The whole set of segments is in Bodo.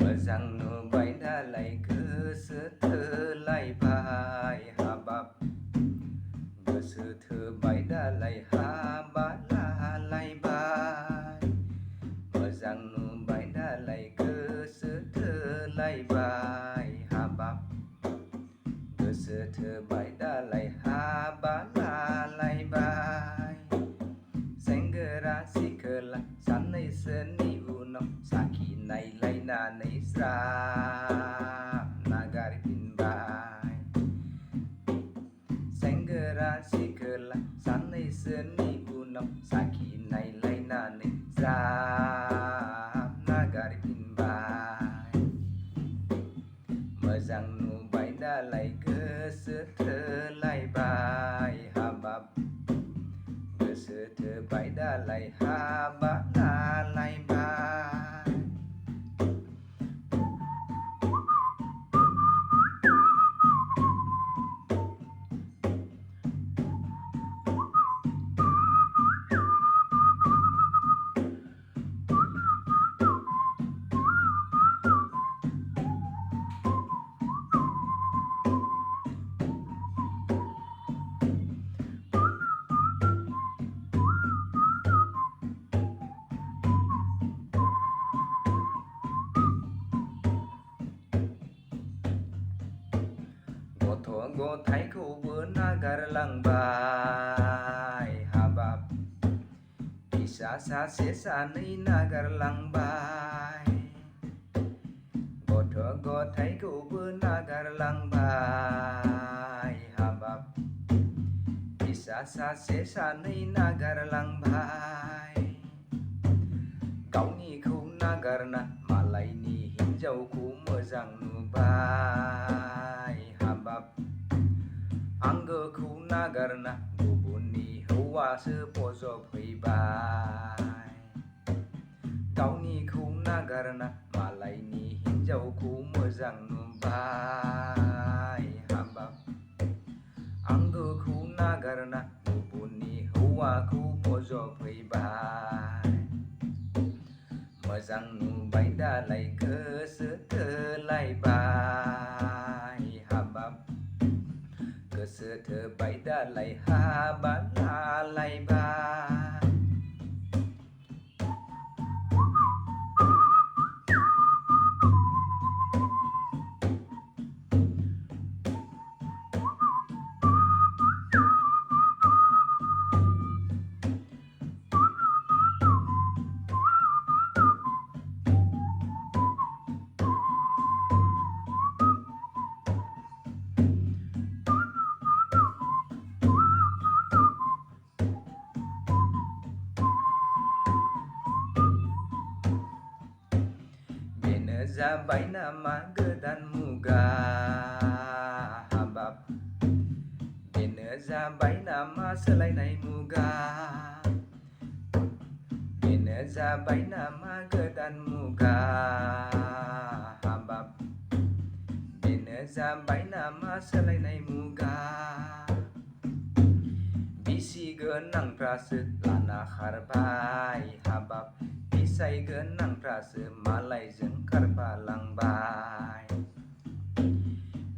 Moजां नुबाय दालाय गोसो थोलायबाय हाबाब गोसो थोबाय दालाय हाबा लालायबाय मोजां नुबाय दालाय गोसो थोलायबाय हाबाब गोसो थोबाय दालाय हाबा लालायबाय सेंग्रा सिख्ला सानैसोनि उनाव साखिनायलायनानै ज्राब नागारफिनबाय सेंग्रा सिख्ला सानैसोनि उनाव साखिनायलायनानै ज्राब नागारफिनबाय मोजां नुबाय दालाय गोसो थोलायबाय हाबाब गोसो थोबाय दालाय हाबा लालायबाय गथ' गथायखौबो नागारलांबाय हाबाब फिसा सासे सानै नागारलांबाय गथ' गथायखौबो नागारलांबाय हाबाब फिसा सासे सानै नागारलांबाय गावनिखौ नागारना मालायनि हिनजावखौ मोजां नुबाय हाबाब आंगोखौ नागारना गुबुननि हौवासो बजबहैबाय गावनिखौ नागारना मालायनि हिनजावखौ मोजां नुबाय हाबाब आंगोखौ नागारना गुबुननि हौवाखौ बजबहैबाय मोजां नुबाय दालाय गोसो थोलायबाय हाबाब गोसो थोबाय दालाय हाबा लालायबाय जाबाय नामा गोदान मुगा हाबाब बेनो जाबाय नामा सोलायनाय मुगा बेनो जाबाय नामा गोदान मुगा हाबाब बेनो जाबाय नामा सोलायनाय मुगा बिसि गोनांफ्रासो लाना खारबाय हाबाब फिसाय गोनांफ्रासो मालायजों खारफालांबाय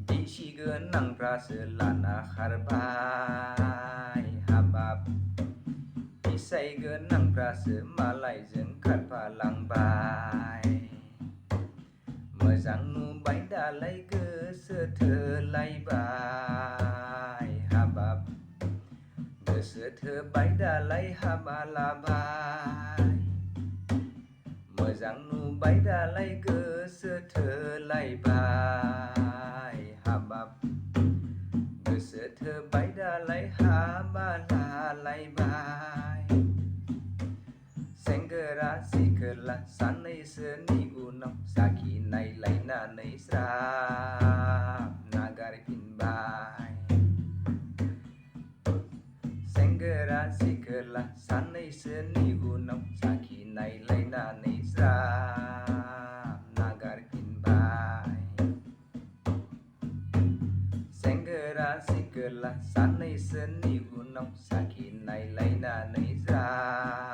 बिसि गोनांफ्रासो लाना खारबाय हाबाब फिसाय गोनांफ्रासो मालायजों खारफालांबाय मोजां नुबाय दालाय गोसो थोलायबाय हाबाब गोसो थोबाय दालाय हाबा लाबाय मोजां नुबाय दालाय गोसो थोलायबाय हाबाब गोसो थोबाय दालाय हाबा लालायबाय सेंग्रा सिख्ला सानैसोनि उनाव साखिनायलायनानै ज्राब नागारफिनबाय सेंग्रा सिख्ला सानैसोनि उनाव साखिनायलायनानै ज्राब नागारफिनबाय सेंग्रा सिख्ला सानैसोनि उनाव साखिनायलायनानै ज्राब